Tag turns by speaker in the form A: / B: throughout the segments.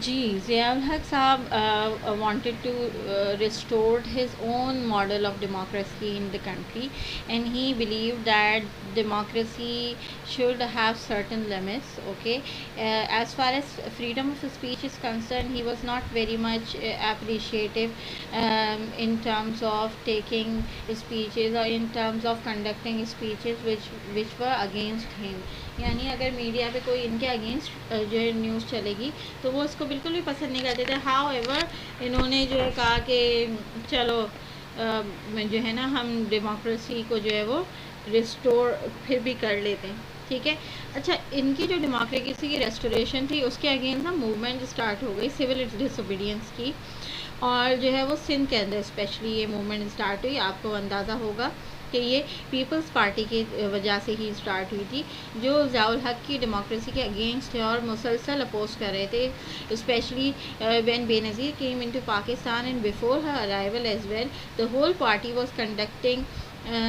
A: جی ضیاء الحق صاحب wanted to restore his own model of democracy in the country, and he believed that democracy should have certain limits. Okay, as far as freedom of speech is concerned, he was not very much appreciative in terms of taking speeches or in terms of conducting speeches which were against him. یعنی اگر media پہ کوئی ان کے against جو ہے news چلے گی تو وہ اس کو بالکل بھی پسند نہیں کرتے تھے. ہاؤ ایور انہوں نے جو ہے کہا کہ چلو جو ہے نا ہم ڈیموکریسی کو جو ہے وہ ریسٹور پھر بھی کر لیتے ہیں. ٹھیک ہے. اچھا, ان کی جو ڈیموکریسی کی ریسٹوریشن تھی اس کے اگینسٹ نا موومنٹ اسٹارٹ ہو گئی سول ڈس اوبیڈینس کی, اور جو ہے وہ سندھ کے اندر اسپیشلی یہ موومنٹ اسٹارٹ ہوئی. آپ کو اندازہ ہوگا کہ یہ پیپلز پارٹی کی وجہ سے ہی اسٹارٹ ہوئی تھی, جو ضیاء الحق کی ڈیموکریسی کے اگینسٹ ہے اور مسلسل اپوز کر رہے تھے, specially when Benazir came in to Pakistan and before her arrival as well. The whole party was conducting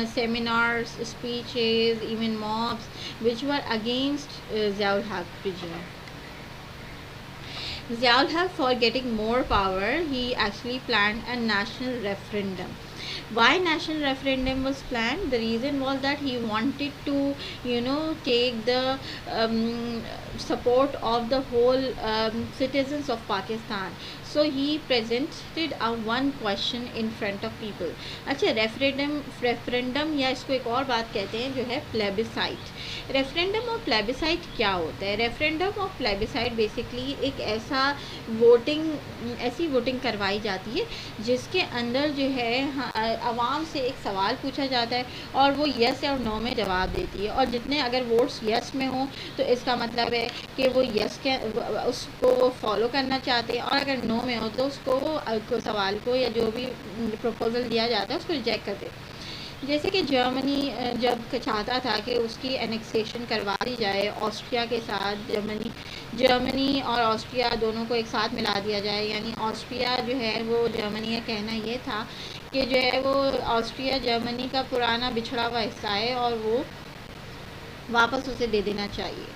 A: seminars, speeches, even mobs which were against Zia ul Haq regime. Zia ul Haq, for getting more power, he actually planned a national referendum. Why national referendum was planned? The reason was that he wanted to, take the support of the whole citizens of Pakistan. So he presented a one question in front of people. اچھا, referendum یا اس کو ایک اور بات کہتے ہیں جو ہے پلیبیسائٹ. ریفرینڈم اور پلیبیسائٹ کیا ہوتا ہے؟ ریفرینڈم اور پلیبیسائٹ بیسکلی ایک ایسی ووٹنگ کروائی جاتی ہے جس کے اندر جو ہے عوام سے ایک سوال پوچھا جاتا ہے اور وہ یس اور نو میں جواب دیتی ہے, اور جتنے اگر ووٹس یس میں ہوں تو اس کا مطلب ہے کہ وہ یس کے اس کو وہ فالو کرنا چاہتے ہیں, اور اگر نو میں ہو تو اس کو سوال کو یا جو بھی پروپوزل دیا جاتا ہے اس کو ریجیکٹ کرتے. جیسے کہ جرمنی جب چاہتا تھا کہ اس کی انیکسیشن کروا دی جائے آسٹریا کے ساتھ, جرمنی اور آسٹریا دونوں کو ایک ساتھ ملا دیا جائے, یعنی آسٹریا جو ہے وہ جرمنی کا کہنا یہ تھا کہ جو ہے وہ آسٹریا جرمنی کا پرانا بچھڑا ہوا حصہ ہے اور وہ واپس اسے دے دینا چاہیے.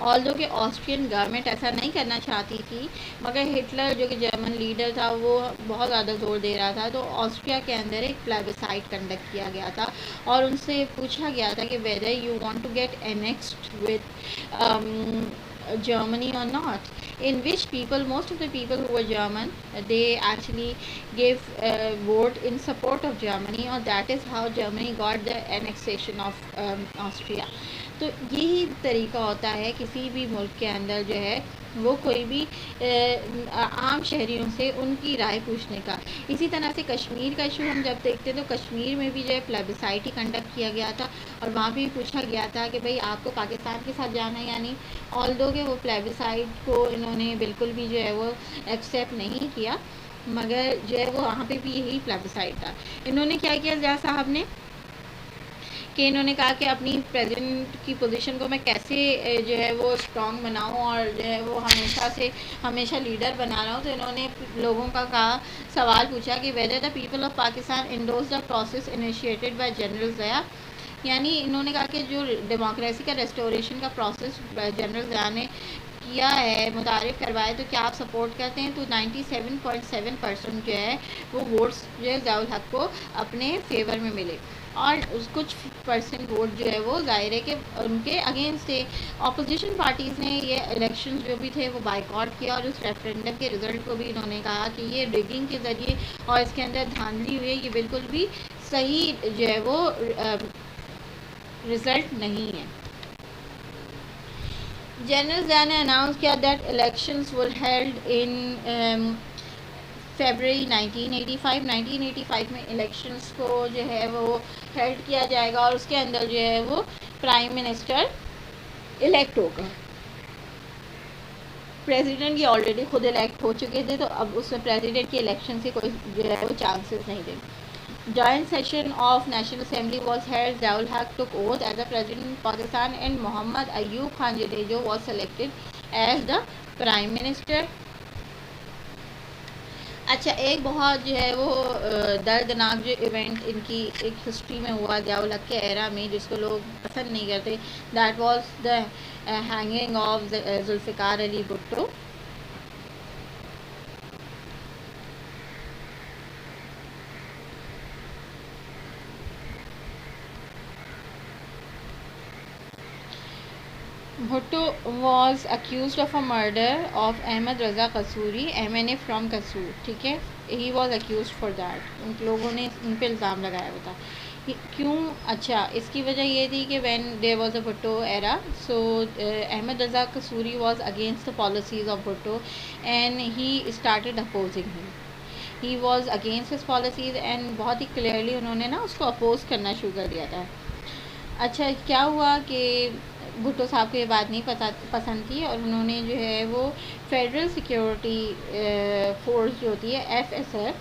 A: آلدو کہ آسٹرین گورنمنٹ ایسا نہیں کرنا چاہتی تھی, مگر ہٹلر جو کہ جرمن لیڈر تھا وہ بہت زیادہ زور دے رہا تھا, تو آسٹریا کے اندر ایک پلیبیسائٹ کنڈکٹ کیا گیا تھا اور ان سے پوچھا گیا تھا کہ whether you want to get annexed with Germany or not, in which most of the people who were German, they actually gave vote in support of Germany, or that is how Germany got the annexation of Austria. تو یہی طریقہ ہوتا ہے کسی بھی ملک کے اندر جو ہے وہ کوئی بھی عام شہریوں سے ان کی رائے پوچھنے کا. اسی طرح سے کشمیر کا ایشو ہم جب دیکھتے ہیں تو کشمیر میں بھی جو ہے پلیبیسائٹ ہی کنڈکٹ کیا گیا تھا, اور وہاں بھی پوچھا گیا تھا کہ بھئی آپ کو پاکستان کے ساتھ جانا ہے, یعنی آلدو کہ وہ پلیبیسائٹ کو انہوں نے بالکل بھی جو ہے وہ ایکسیپٹ نہیں کیا, مگر جو ہے وہ وہاں پہ بھی یہی پلیبیسائٹ تھا. انہوں نے کیا کیا ضیاء صاحب نے کہ انہوں نے کہا کہ اپنی پریزیڈنٹ کی پوزیشن کو میں کیسے جو ہے وہ اسٹرانگ بناؤں اور جو ہے وہ ہمیشہ لیڈر بنا رہا ہوں. تو انہوں نے لوگوں کا سوال پوچھا کہ whether the people of Pakistan endorse the process initiated by general Zia, یعنی انہوں نے کہا کہ جو ڈیموکریسی کا ریسٹوریشن کا پروسیس جنرل ضیاء نے کیا ہے, متعارف کروائے, تو کیا آپ سپورٹ کرتے ہیں؟ تو 97.7% جو ہے وہ ووٹس جو ہے ضیاء الحق کو اپنے فیور میں ملے, اور کچھ پرسنٹ ووٹ جو ہے وہ ظاہر ہے کہ ان کے اگینسٹ تھے. اپوزیشن پارٹیز نے یہ الیکشنز جو بھی تھے وہ بائیکاٹ کیا, اور اس ریفرینڈم کے رزلٹ کو بھی انہوں نے کہا کہ یہ ریگنگ کے ذریعے اور اس کے اندر دھاندلی ہوئی ہے, یہ بالکل بھی صحیح جو ہے وہ رزلٹ نہیں ہے. جنرل ضیاء نے اناؤنس کیا that elections were held in February 1985 میں الیکشنز کو جو ہے وہ ہیلڈ کیا جائے گا, اور اس کے اندر جو ہے وہ پرائم منسٹر الیکٹ ہوگا. پریزیڈنٹ یہ آلریڈی خود الیکٹ ہو چکے تھے, تو اب اس میں پریزیڈنٹ کی الیکشن سے کوئی جو ہے وہ چانسز نہیں تھے. Joint session of National Assembly was held. Zia ul Haq took oath as the President of Pakistan, and Muhammad Ayub Khan Jadejo was selected as the Prime Minister. اچھا, ایک بہت جو ہے وہ دردناک جو ایونٹ ان کی ایک ہسٹری میں ہوا ضیاء الحق کے ایرا میں, جس کو لوگ پسند نہیں کرتے, that was the hanging of Zulfiqar Ali Bhutto. Bhutto was accused of a murder of Ahmed Raza Kasuri, MNA from Kasur. ٹھیک ہے, he was accused for that. ان لوگوں نے ان پہ الزام لگایا ہوا تھا. کیوں؟ اچھا, اس کی وجہ یہ تھی کہ when there was a Bhutto era, so Ahmed Raza Kasuri was against the policies of Bhutto and he started opposing him. He was against his policies and بہت ہی کلیئرلی انہوں نے نا اس کو اپوز کرنا شروع کر دیا تھا. اچھا, کیا ہوا کہ بھٹو صاحب کو یہ بات نہیں پسند تھی اور انہوں نے جو ہے وہ فیڈرل سیکیورٹی فورس جو ہوتی ہے FSF,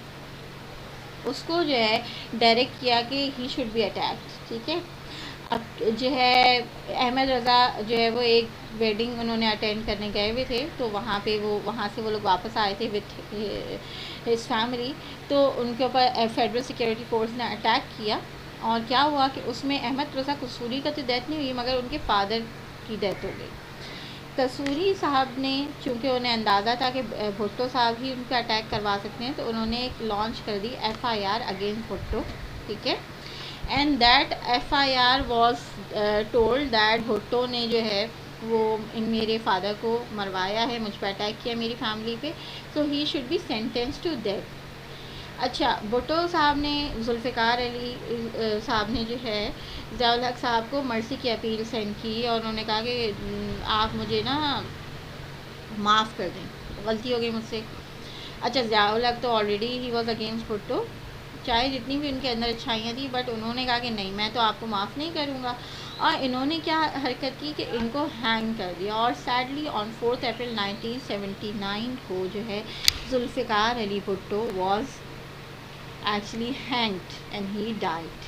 A: اس کو جو ہے ڈائریکٹ کیا کہ ہی شوڈ بی اٹیکڈ. ٹھیک ہے, اب جو ہے احمد رضا جو ہے وہ ایک ویڈنگ انہوں نے اٹینڈ کرنے گئے ہوئے تھے, تو وہاں پہ وہاں سے وہ لوگ واپس آئے تھے وتھ ہز فیملی. تو ان کے اوپر فیڈرل سیکیورٹی فورس نے اٹیک کیا, اور کیا ہوا کہ اس میں احمد رضا قصوری کا تو ڈیتھ نہیں ہوئی مگر ان کے فادر کی ڈیتھ ہو گئی. قصوری صاحب نے, چونکہ انہیں اندازہ تھا کہ بھٹو صاحب ہی ان کا اٹیک کروا سکتے ہیں, تو انہوں نے ایک لانچ کر دی FIR اگینسٹ بھٹو. ٹھیک ہے, and that FIR was told that Bhutto نے جو ہے وہ میرے فادر کو مروایا ہے, مجھ پہ اٹیک کیا میری فیملی پہ, so he should be sentenced to death. اچھا, بھٹو صاحب نے, ذوالفقار علی صاحب نے جو ہے ضیاء الحق صاحب کو مرسی کی اپیل سینڈ کی, اور انہوں نے کہا کہ آپ مجھے نا معاف کر دیں, غلطی ہو گئی مجھ سے. اچھا, ضیاء الحق تو already he was against Bhutto, چاہے جتنی بھی ان کے اندر اچھائیاں تھیں, بٹ انہوں نے کہا کہ نہیں, میں تو آپ کو معاف نہیں کروں گا. اور انہوں نے کیا حرکت کی کہ ان کو ہینگ کر دیا. اور سیڈلی آن 4 اپریل 1979 کو جو ہے Zulfikar Ali Bhutto was actually hanged and he died.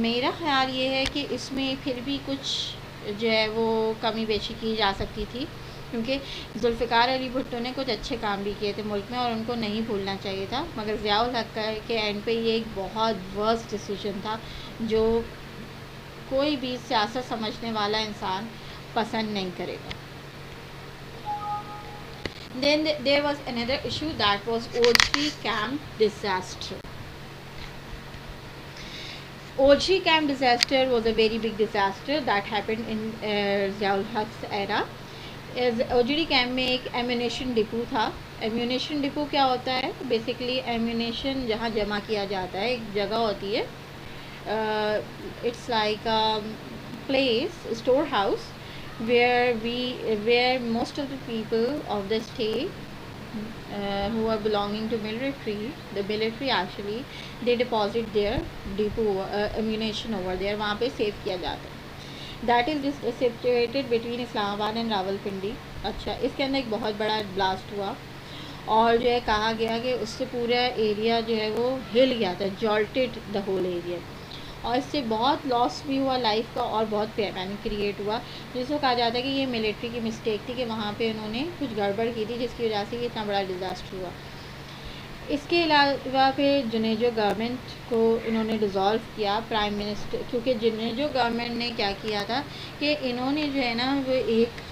A: میرا خیال یہ ہے کہ اس میں پھر بھی کچھ جو ہے وہ کمی بیشی کی جا سکتی تھی, کیونکہ ذوالفقار علی بھٹو نے کچھ اچھے کام بھی کیے تھے ملک میں اور ان کو نہیں بھولنا چاہیے تھا, مگر ضیاء الحق کے اینڈ پہ یہ ایک بہت ورسٹ ڈیسیژن تھا جو کوئی بھی سیاست سمجھنے والا انسان پسند نہیں کرے گا. Then there was another issue, that was OG camp disaster. OG camp disaster was a very big disaster that happened in Ziaul Haq's era. OGD camp میں ایک ایمونیشن ڈپو تھا. ایمونیشن ڈپو کیا ہوتا ہے؟ بیسیکلی ایمونیشن جہاں جمع کیا جاتا ہے, ایک جگہ ہوتی ہے, it's like place, store house, where most of the people of the state who are belonging to the military actually, they deposit their depot ammunition over there. وہاں پہ سیو کیا جاتا ہے. That is situated between اسلام آباد and Rawalpindi. اچھا, اس کے اندر ایک بہت بڑا بلاسٹ ہوا, اور جو ہے کہا گیا کہ اس سے پورا ایریا جو ہے وہ ہل گیا تھا, jolted the whole area, اور اس سے بہت لاس بھی ہوا لائف کا, اور بہت پینک کریٹ ہوا, جس کو کہا جاتا ہے کہ یہ ملٹری کی مسٹیک تھی کہ وہاں پہ انہوں نے کچھ گڑبڑ کی تھی, جس کی وجہ سے یہ اتنا بڑا ڈیزاسٹر ہوا. اس کے علاوہ پھر جنیجو گورنمنٹ کو انہوں نے ڈیزالو کیا, پرائم منسٹر, کیونکہ جنیجو گورنمنٹ نے کیا کیا تھا کہ انہوں نے جو ہے نا وہ ایک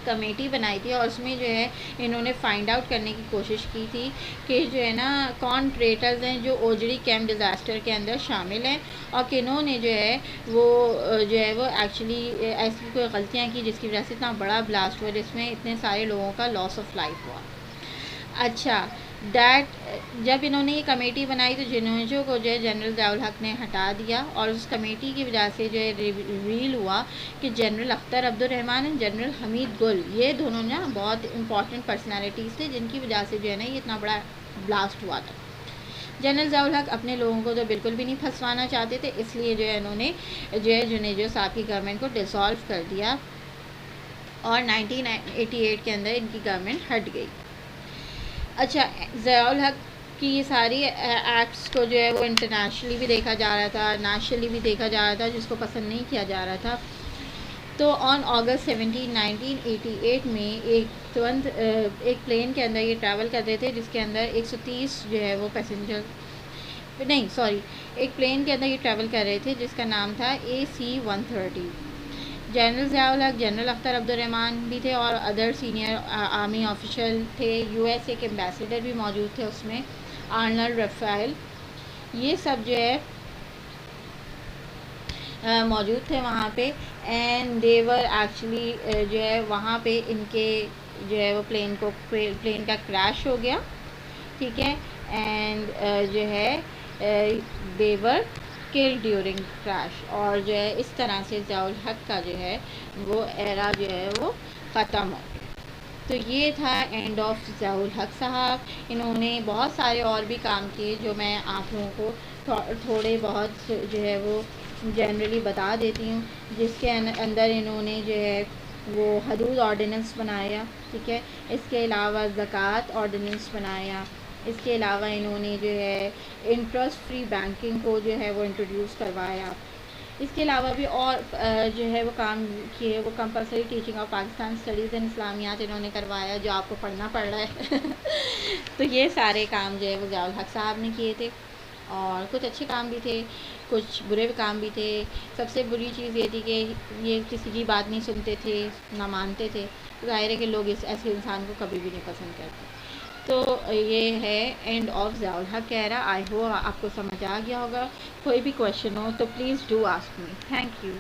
A: کمیٹی بنائی تھی, اور اس میں جو ہے انہوں نے فائنڈ آؤٹ کرنے کی کوشش کی تھی کہ جو ہے نا کون ٹریٹرز ہیں جو اوجڑی کیمپ ڈیزاسٹر کے اندر شامل ہیں, اور کنہوں نے جو ہے وہ ایکچولی ایسی کوئی غلطیاں کی جس کی وجہ سے اتنا بڑا بلاسٹ ہوا, جس میں اتنے سارے لوگوں کا لاس آف لائف ہوا. اچھا, جب انہوں نے یہ کمیٹی بنائی تو جنوجو کو جو ہے جنرل ضیاء الحق نے ہٹا دیا, اور اس کمیٹی کی وجہ سے جو ہے ریویل ہوا کہ جنرل اختر عبد الرحمن اور جنرل حمید گل, یہ دونوں نا بہت امپورٹنٹ پرسنالٹیز تھے, جن کی وجہ سے جو ہے نا یہ اتنا بڑا بلاسٹ ہوا تھا. جنرل ضیاء الحق اپنے لوگوں کو تو بالکل بھی نہیں پھنسوانا چاہتے تھے, اس لیے جو ہے انہوں نے جو ہے جنیجو صاحب کی گورنمنٹ کو ڈسالو کر دیا, اور 1988 کے اندر ان کی گورنمنٹ ہٹ گئی. اچھا, ضیاء الحق کی یہ ساری ایکٹس کو جو ہے وہ انٹرنیشنلی بھی دیکھا جا رہا تھا, نیشنلی بھی دیکھا جا رہا تھا, جس کو پسند نہیں کیا جا رہا تھا. تو آن August 17, 1988 میں ایک پلین کے اندر یہ ٹریول کر رہے تھے, جس کے اندر 130 جو ہے وہ پیسنجر, نہیں سوری, ایک پلین کے اندر یہ ٹریول کر رہے تھے جس کا نام تھا AC-130. جنرل ضیاء الحق, جنرل اختر عبد الرحمن بھی تھے, اور ادر سینئر آرمی آفیشل تھے, USA کے ایمبیسیڈر بھی موجود تھے اس میں, آرنلڈ رفائل. یہ سب جو ہے موجود تھے وہاں پہ. اینڈ دے ور ایکچولی جو ہے وہاں پہ ان کے جو ہے وہ پلین کا کریش ہو گیا, ٹھیک ہے. اینڈ جو ہے دے ور کل ڈیورنگ کریش, اور جو ہے اس طرح سے ضیاء الحق کا جو ہے وہ ایرا جو ہے وہ ختم ہو گیا. تو یہ تھا اینڈ آف ضیاء الحق صاحب. انہوں نے بہت سارے اور بھی کام کیے جو میں آپ لوگوں کو تھوڑے بہت جو ہے وہ جنرلی بتا دیتی ہوں, جس کے اندر انہوں نے جو ہے وہ حدود آرڈیننس بنایا, ٹھیک ہے. اس کے علاوہ زکوٰۃ آرڈیننس بنایا. اس کے علاوہ انہوں نے جو ہے انٹرسٹ فری بینکنگ کو جو ہے وہ انٹروڈیوس کروایا. اس کے علاوہ بھی اور جو ہے وہ کام کیے, وہ compulsory teaching of Pakistan studies and Islamiat انہوں نے کروایا, جو آپ کو پڑھنا پڑ رہا ہے. تو یہ سارے کام جو ہے وہ ضیاء الحق صاحب نے کیے تھے, اور کچھ اچھے کام بھی تھے, کچھ برے کام بھی تھے. سب سے بری چیز یہ تھی کہ یہ کسی کی بات نہیں سنتے تھے, نہ مانتے تھے. ظاہر ہے کہ لوگ ایسے انسان کو کبھی بھی نہیں پسند کرتے. تو یہ ہے and of Zia ul Haq era. I hope آپ کو سمجھ آ گیا ہوگا. کوئی بھی کویشچن ہو تو please do ask me. Thank you.